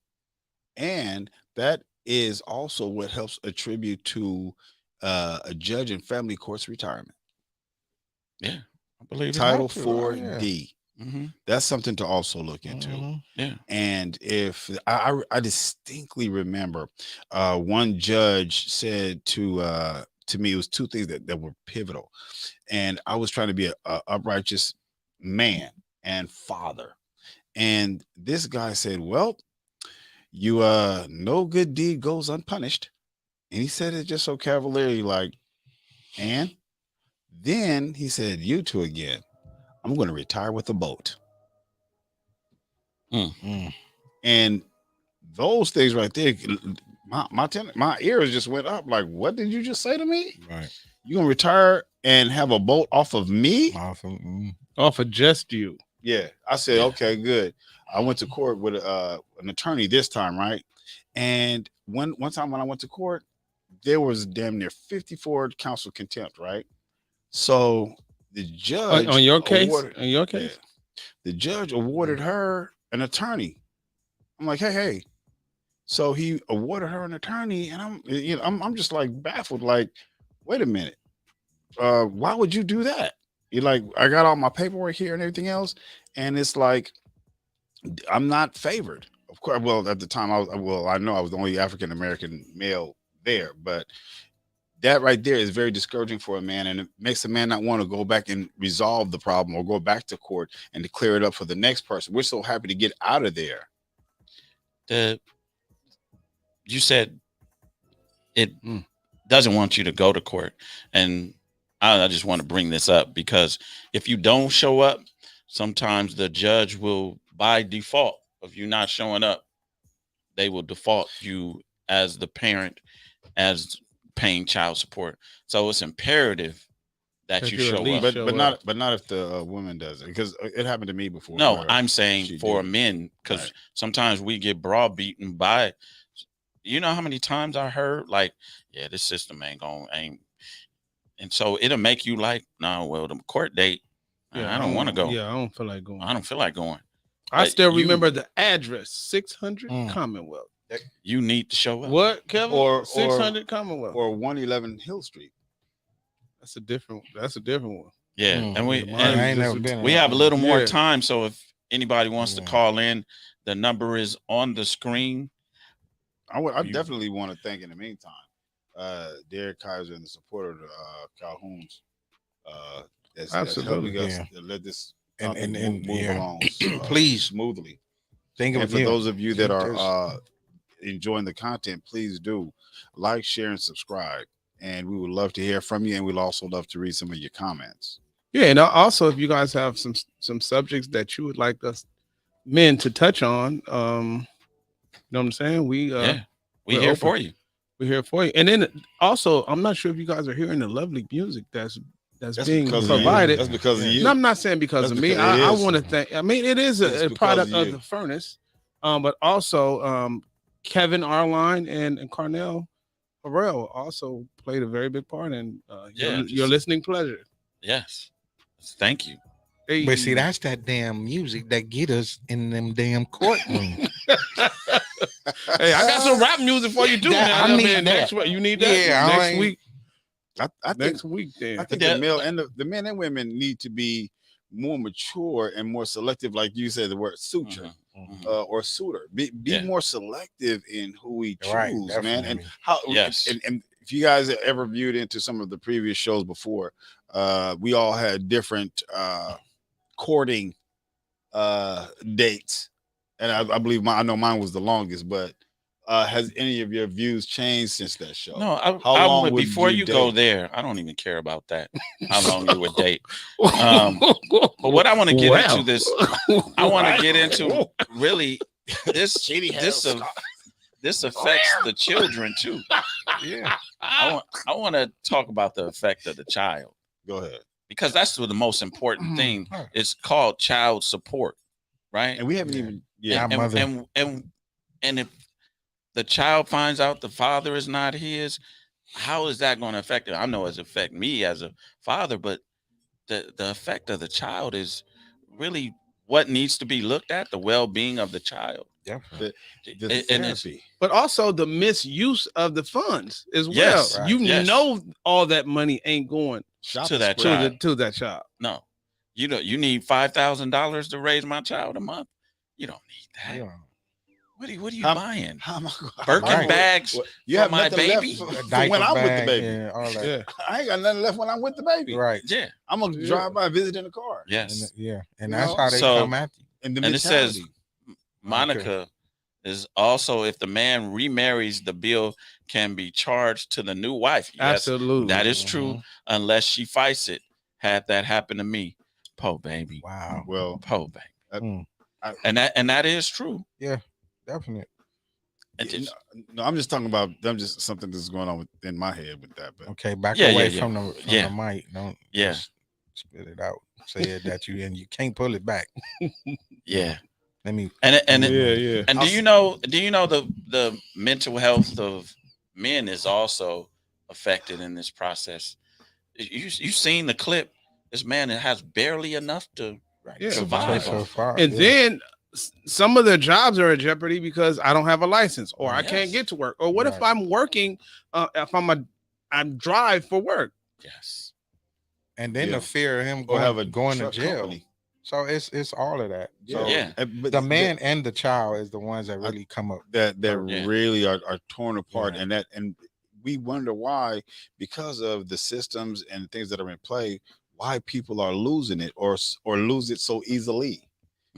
and that is also what helps attribute to a judge in family court's retirement. Yeah, I believe Title 4D. That's something to also look into. Yeah. And if I distinctly remember one judge said to me, it was two things that were pivotal. And I was trying to be a uprighteous man and father. And this guy said, well, you no good deed goes unpunished. And he said it just so cavalierly, like, and then he said, you two again, I'm going to retire with a boat. And those things right there, my ears just went up. Like, what did you just say to me? Right. You gonna retire and have a boat off of me? Off of just you. Yeah. I said, okay, good. I went to court with an attorney this time, right? And one time when I went to court, there was damn near 54 counts of contempt, right? So the judge on your case, the judge awarded her an attorney. I'm like, hey. So he awarded her an attorney, and I'm just like baffled. Like, wait a minute, why would you do that? You're like, I got all my paperwork here and everything else, and it's like, I'm not favored. Of course, well, at the time I know I was the only African American male there, but that right there is very discouraging for a man, and it makes a man not want to go back and resolve the problem or go back to court and to clear it up for the next person. We're so happy to get out of there. You said it doesn't want you to go to court, and I just want to bring this up because if you don't show up, sometimes the judge will, by default, of you not showing up, they will default you as the parent as paying child support. So it's imperative that you show up. But not if the woman does it, because it happened to me before. No, I'm saying for men, because sometimes we get browbeaten by. You know how many times I heard like, yeah, this system ain't. And so it'll make you like, no, well, the court date, I don't want to go. Yeah, I don't feel like going. I don't feel like going. I still remember the address, 600 Commonwealth. You need to show up. What, Kevin? Or 600 Commonwealth. Or 111 Hill Street. That's a different one. Yeah, and we I ain't never been. we have a little more time, so if anybody wants to call in, the number is on the screen. I definitely want to thank in the meantime, Derek Kaiser and the support of the Calhouns. That's helping us to let this and move along please smoothly. And for those of you that are enjoying the content, please do like, share, and subscribe. And we would love to hear from you, and we'll also love to read some of your comments. Yeah, and also if you guys have some subjects that you would like us men to touch on, you know what I'm saying? We're here for you. We're here for you. And then also, I'm not sure if you guys are hearing the lovely music that's being provided. That's because of you. No, I'm not saying because of me. I want to thank. I mean, it is a product of the furnace, but also Kevin Arline and Carnell Harrell also played a very big part in your listening pleasure. Yes, thank you. Hey. But see, that's that damn music that get us in them damn courtrooms. Hey, I got some rap music for you too. I mean, next week you need that. Yeah, next week. I think next week. Then I think the male and the men and women need to be more mature and more selective, like you said, the word suture or suitor. Be more selective in who we choose, man. And how? And if you guys have ever viewed into some of the previous shows before, we all had different courting dates, and I believe I know mine was the longest. But has any of your views changed since that show? No, how long would before you go there? I don't even care about that. How long you would date? But what I want to get into this, I want to get into really this affects the children too. Yeah, I want to talk about the effect of the child. Go ahead, because that's the most important thing. It's called child support, right? And we haven't even and if the child finds out the father is not his, how is that going to affect it? I know it's affect me as a father, but the effect of the child is really what needs to be looked at, the well-being of the child. Yeah, the therapy. But also the misuse of the funds as well. Yes, you know all that money ain't going to that child. To that child. No, you need $5,000 to raise my child a month. You don't need that. Yeah. What are you buying? How am I Birkin bags you for have my baby? When I'm with the baby. Yeah, all that. Yeah. I ain't got nothing left when I'm with the baby. Right. Yeah. I'm going to drive by, visit in the car. Yes. And that's how they come at you. And it says, Monica is also, if the man remarries, the bill can be charged to the new wife. Yes, absolutely. That is true, unless she fights it. Had that happen to me. Po baby. Wow. Well, po baby. And that is true. Yeah. Definitely. I'm just talking about just something that's going on in my head with that. But okay, back away from the mic. Don't spit it out. Say it that and you can't pull it back. Yeah. Let me and do you know the mental health of men is also affected in this process? You've seen the clip. This man has barely enough to survive so far. And then some of their jobs are in jeopardy because I don't have a license or I can't get to work. Or what if I'm working, if I'm drive for work? Yes. And then the fear of him going to jail. Company. So it's all of that. So but the man and the child is the ones that really come up. That really are torn apart. Yeah. And we wonder why, because of the systems and things that are in play, why people are losing it or lose it so easily.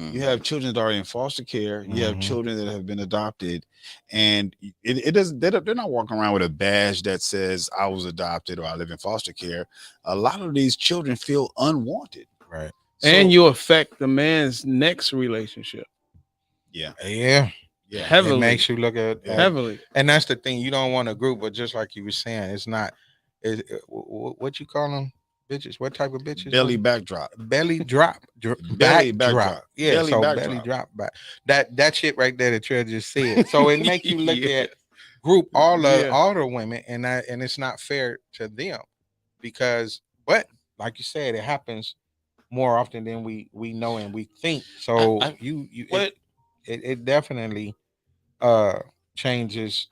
You have children that are in foster care. You have children that have been adopted, and it doesn't. They're not walking around with a badge that says I was adopted or I live in foster care. A lot of these children feel unwanted. Right. And you affect the man's next relationship. Yeah. Heavily. It makes you look at heavily. And that's the thing. You don't want a group, but just like you were saying, it's not. What you call them? Bitches, what type of bitches? Belly backdrop. Belly drop. Belly backdrop. Yeah, belly so backdrop. Belly drop back. That shit right there that Trey just said. So it makes you look at group all the women, and it's not fair to them but like you said, it happens more often than we know and we think. So it definitely changes,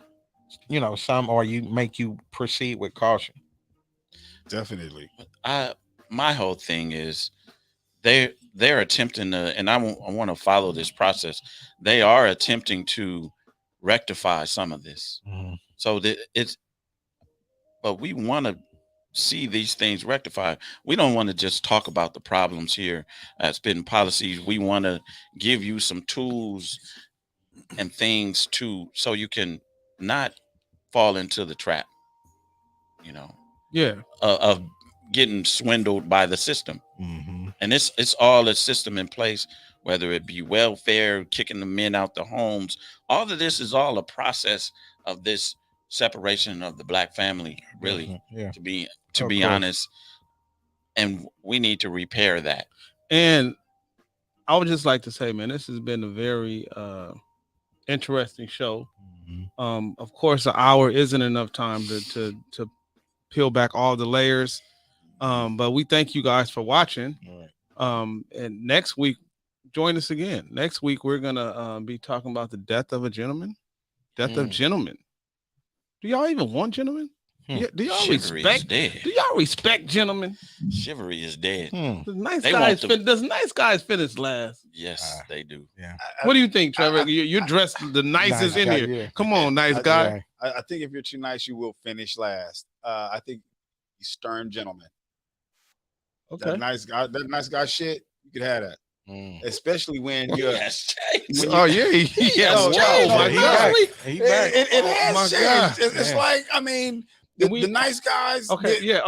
some, or you make you proceed with caution. Definitely. my whole thing is they're attempting to, and I want to follow this process. They are attempting to rectify some of this. So that but we want to see these things rectified. We don't want to just talk about the problems here at Spitt'n Pollaseedz. We want to give you some tools and things so you can not fall into the trap, of getting swindled by the system. And it's all a system in place, whether it be welfare, kicking the men out the homes. All of this is all a process of this separation of the black family, really, to be honest. And we need to repair that. And I would just like to say, man, this has been a very interesting show. Of course, an hour isn't enough time to peel back all the layers. But we thank you guys for watching. And next week, join us again. Next week, we're gonna be talking about the death of a gentleman. Of gentlemen. Do y'all even want gentlemen? Yeah, do y'all respect? Do y'all respect gentlemen? Chivalry is dead. Does nice guys finish last? Yes, they do. Yeah. What do you think, Trevor? You're dressed the nicest in here. Yeah. Come on, nice guy. I think if you're too nice, you will finish last. I think stern gentleman. Okay. That nice guy shit, you could have that. Especially when you're. Oh yeah, my God, he back. It has changed. It's like, I mean, the nice guys. Okay,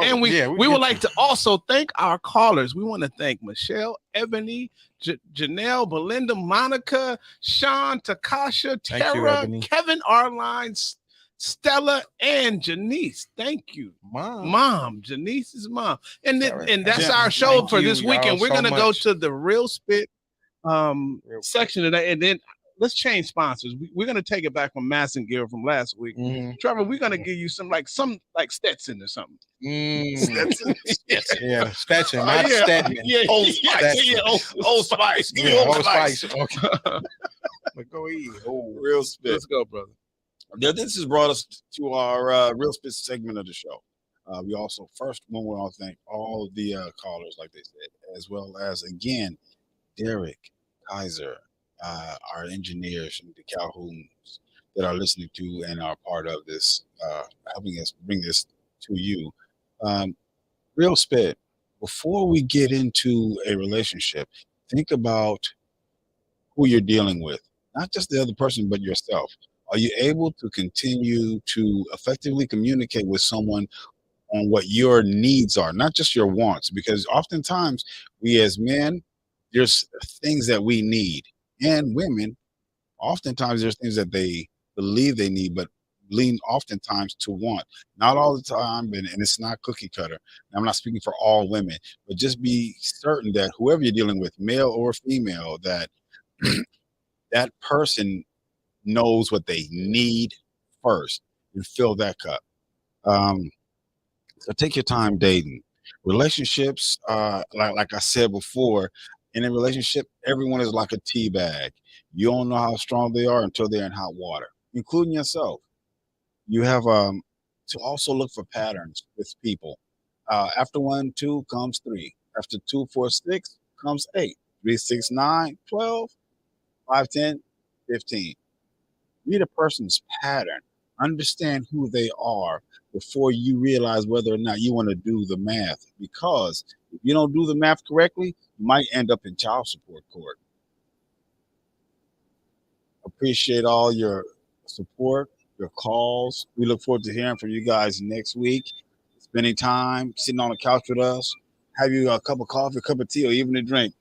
and we would like to also thank our callers. We want to thank Michelle, Ebony, Janelle, Belinda, Monica, Sean, Takasha, Tara, Kevin, Arline, Stella, and Janice. Thank you, mom. Janice's mom. And that's our show for this weekend. We're gonna go to the Real Spit section today, and then let's change sponsors. We're gonna take it back from Mass and Gear from last week. Trevor, we're gonna give you some like Stetson or something. Stetson. Yeah, Stetson, not Stetson. Old Spice. Old Spice. Old Spice. Okay. Go eat. Real Spit. Let's go, brother. Now, this has brought us to our Real Spit segment of the show. We also first want to thank all of the callers, like they said, as well as, again, Derek, Kaiser, our engineers from the Calhouns that are listening to and are part of this, helping us bring this to you. Real Spit, before we get into a relationship, think about who you're dealing with, not just the other person, but yourself. Are you able to continue to effectively communicate with someone on what your needs are, not just your wants? Because oftentimes we as men, there's things that we need, and women, oftentimes there's things that they believe they need, but lean oftentimes to want. Not all the time, and it's not cookie cutter. I'm not speaking for all women, but just be certain that whoever you're dealing with, male or female, that that person knows what they need first and fill that cup. So take your time dating. Relationships, like I said before, in a relationship, everyone is like a tea bag. You don't know how strong they are until they're in hot water, including yourself. You have to also look for patterns with people. After 1, 2 comes 3. After 2, 4, 6 comes 8. 3, 6, 9, 12, 5, 10, 15. Read a person's pattern. Understand who they are before you realize whether or not you want to do the math. Because if you don't do the math correctly, you might end up in child support court. Appreciate all your support, your calls. We look forward to hearing from you guys next week. Spending time sitting on the couch with us. Have you a cup of coffee, a cup of tea, or even a drink.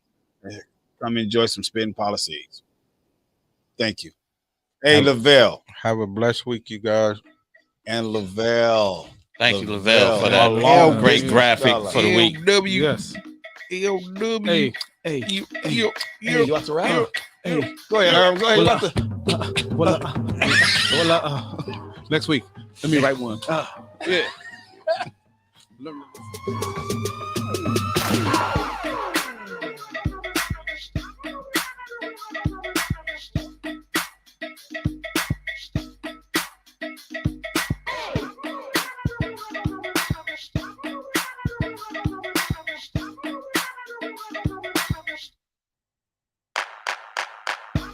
Come enjoy some Spitt'n Pollaseedz. Thank you. Hey, Lavelle. Have a blessed week, you guys. And Lavelle. Thank you, Lavelle, for that great graphic for the week. Yes. LW. Hey, you watch around. Hey, go ahead, Go ahead. Next week. Let me write one. Yeah.